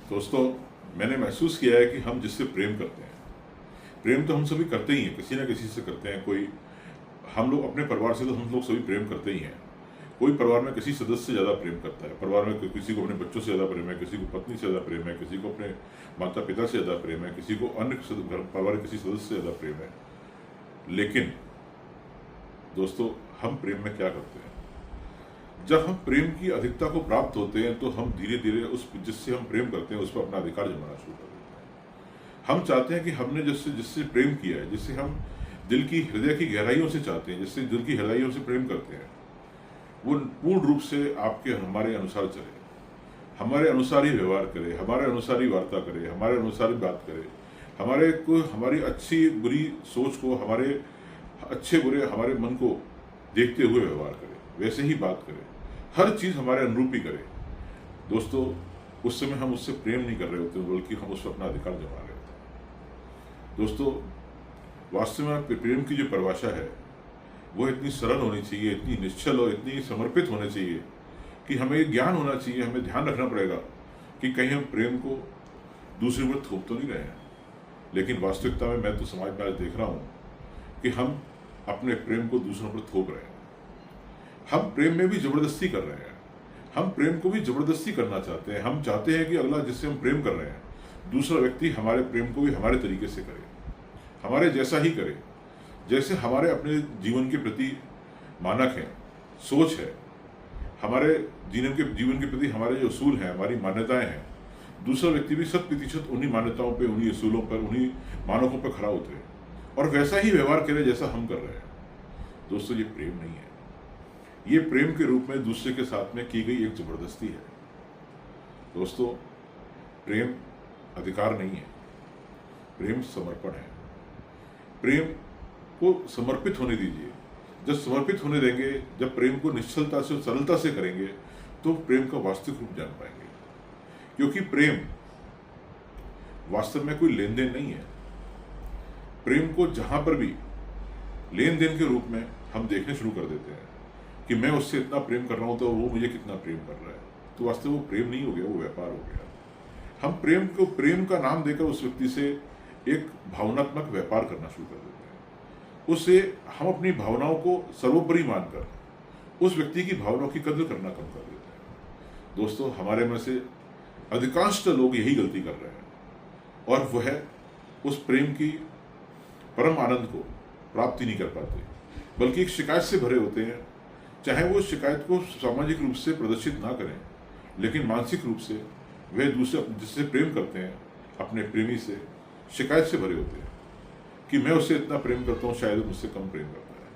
दोस्तों, मैंने महसूस किया है कि हम जिससे प्रेम करते हैं, प्रेम तो हम सभी करते ही हैं, किसी ना किसी से करते हैं। कोई हम लोग अपने परिवार से तो हम लोग सभी प्रेम करते ही हैं। कोई परिवार में किसी सदस्य से ज़्यादा प्रेम करता है, परिवार में किसी को अपने बच्चों से ज़्यादा प्रेम है, किसी को पत्नी से ज़्यादा प्रेम है, किसी को अपने माता पिता से ज़्यादा प्रेम है, किसी को अन्य परिवार के किसी सदस्य से ज़्यादा प्रेम है। लेकिन दोस्तों, हम प्रेम में क्या करते हैं? जब हम प्रेम की अधिकता को प्राप्त होते हैं तो हम धीरे धीरे उस जिससे हम प्रेम करते हैं उस पर अपना अधिकार जमाना शुरू कर देते हैं। हम चाहते हैं कि हमने जिससे जिससे प्रेम किया है, जिससे हम दिल की हृदय की गहराइयों से चाहते हैं, जिससे दिल की गहराइयों से प्रेम करते हैं, वो पूर्ण रूप से आपके हमारे अनुसार चले, हमारे अनुसार ही व्यवहार करे, हमारे अनुसार ही वार्ता करे, हमारे अनुसार ही बात करे, हमारी अच्छी बुरी सोच को, हमारे अच्छे बुरे हमारे मन को देखते हुए व्यवहार करे, वैसे ही बात करे, हर चीज़ हमारे अनुरूप ही करे। दोस्तों, उस समय हम उससे प्रेम नहीं कर रहे होते, बल्कि हम उस पर अपना अधिकार जमा रहे होते हैं। दोस्तों, वास्तव में प्रेम की जो परिभाषा है वो इतनी सरल होनी चाहिए, इतनी निश्चल और इतनी समर्पित होनी चाहिए कि हमें ये ज्ञान होना चाहिए, हमें ध्यान रखना पड़ेगा कि कहीं हम प्रेम को दूसरे पर थोप तो नहीं रहे हैं। लेकिन वास्तविकता में मैं तो समाज में आज देख रहा हूँ कि हम अपने प्रेम को दूसरों पर थोप रहे हैं। हम प्रेम में भी जबरदस्ती कर रहे हैं, हम प्रेम को भी जबरदस्ती करना चाहते हैं। हम चाहते हैं कि अगला जिससे हम प्रेम कर रहे हैं, दूसरा व्यक्ति हमारे प्रेम को भी हमारे तरीके से करे, हमारे जैसा ही करे, जैसे हमारे अपने जीवन के प्रति मानक है, सोच है, हमारे जीवन के प्रति हमारे जो असूल हैं, हमारी मान्यताएं हैं, दूसरा व्यक्ति भी 100% उन्हीं मान्यताओं पे, उन्हीं असूलों पर, उन्हीं मानकों पर खड़ा उतरे और वैसा ही व्यवहार करे जैसा हम कर रहे हैं। दोस्तों, ये प्रेम नहीं है, ये प्रेम के रूप में दूसरे के साथ में की गई एक जबरदस्ती है। दोस्तों, प्रेम अधिकार नहीं है, प्रेम समर्पण है। प्रेम को समर्पित होने दीजिए। जब समर्पित होने देंगे, जब प्रेम को निश्चलता से, सरलता से करेंगे, तो प्रेम का वास्तविक रूप जान पाएंगे। क्योंकि प्रेम वास्तव में कोई लेन देन नहीं है। प्रेम को जहां पर भी लेन देन के रूप में हम देखने शुरू कर देते हैं कि मैं उससे इतना प्रेम कर रहा हूं तो वो मुझे कितना प्रेम कर रहा है, तो वास्तव वो प्रेम नहीं हो गया, वो व्यापार हो गया। हम प्रेम को प्रेम का नाम देकर उस व्यक्ति से एक भावनात्मक व्यापार करना शुरू कर देते हैं। उससे हम अपनी भावनाओं को सर्वोपरि मानकर उस व्यक्ति की भावनाओं की कद्र करना कम कर देते हैं। दोस्तों, हमारे में से अधिकांश लोग यही गलती कर रहे हैं और वह उस प्रेम की परम आनंद को प्राप्ति नहीं कर पाते, बल्कि एक शिकायत से भरे होते हैं। चाहे वो शिकायत को सामाजिक रूप से प्रदर्शित ना करें, लेकिन मानसिक रूप से वे दूसरे जिससे प्रेम करते हैं, अपने प्रेमी से शिकायत से भरे होते हैं कि मैं उससे इतना प्रेम करता हूँ, शायद मुझसे कम प्रेम करता है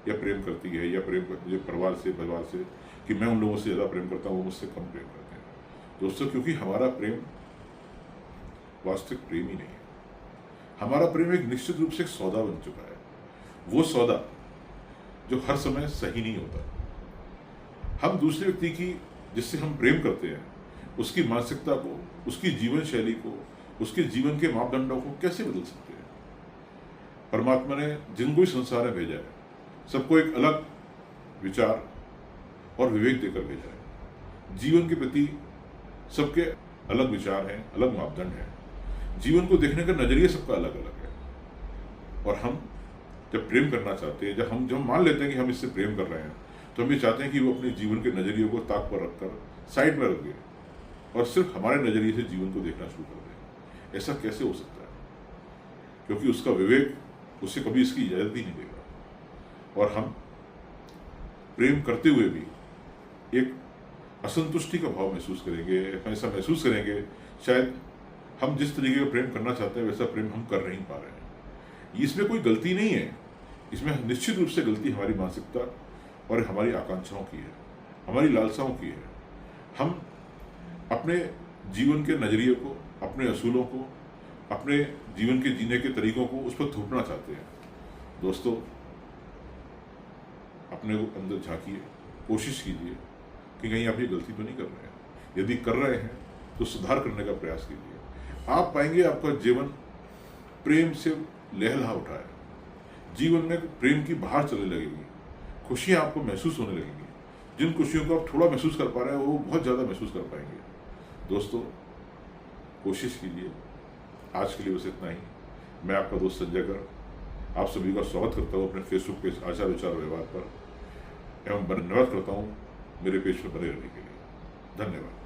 या प्रेम करती है, या प्रेम मुझे परिवार से कि मैं उन लोगों से ज़्यादा प्रेम करता हूँ, वो मुझसे कम प्रेम करते हैं। दोस्तों, क्योंकि हमारा प्रेम वास्तविक प्रेम ही नहीं है। हमारा प्रेम एक निश्चित रूप से एक सौदा बन चुका है, वो सौदा जो हर समय सही नहीं होता। हम दूसरे व्यक्ति की, जिससे हम प्रेम करते हैं, उसकी मानसिकता को, उसकी जीवन शैली को, उसके जीवन के मापदंडों को कैसे बदल सकते हैं? परमात्मा ने जिनको भी संसार में भेजा है, सबको एक अलग विचार और विवेक देकर भेजा है। जीवन के प्रति सबके अलग विचार हैं, अलग मापदंड हैं, जीवन को देखने का नजरिया सबका अलग अलग है। और हम जब प्रेम करना चाहते हैं, जब हम मान लेते हैं कि हम इससे प्रेम कर रहे हैं, तो हम ये चाहते हैं कि वो अपने जीवन के नजरिए को ताक पर रखकर साइड में रख दे और सिर्फ हमारे नजरिए से जीवन को देखना शुरू कर दे। ऐसा कैसे हो सकता है? क्योंकि उसका विवेक उसे कभी इसकी इजाजत ही नहीं देगा। और हम प्रेम करते हुए भी एक असंतुष्टि का भाव महसूस करेंगे, ऐसा महसूस करेंगे शायद हम जिस तरीके का प्रेम करना चाहते हैं वैसा प्रेम हम कर नहीं पा रहे हैं। इसमें कोई गलती नहीं है, इसमें निश्चित रूप से गलती हमारी मानसिकता और हमारी आकांक्षाओं की है, हमारी लालसाओं की है। हम अपने जीवन के नजरिए को, अपने असूलों को, अपने जीवन के जीने के तरीकों को उस पर थोपना चाहते हैं। दोस्तों, अपने को अंदर झांकिए, कोशिश कीजिए कि कहीं आप ये गलती तो नहीं कर रहे हैं। यदि कर रहे हैं तो सुधार करने का प्रयास कीजिए। आप पाएंगे आपका जीवन प्रेम से लहलहा उठा है, जीवन में प्रेम की बहार चलने लगेगी, खुशियाँ आपको महसूस होने लगेंगी। जिन खुशियों को आप थोड़ा महसूस कर पा रहे हैं, वो बहुत ज़्यादा महसूस कर पाएंगे। दोस्तों, कोशिश कीजिए। आज के लिए बस इतना ही। मैं आपका दोस्त संजय कर आप सभी का स्वागत करता हूँ अपने फेसबुक पेज आचार विचार व्यवहार पर, एवं धन्यवाद करता हूँ मेरे पेज पर बने रहने के लिए। धन्यवाद।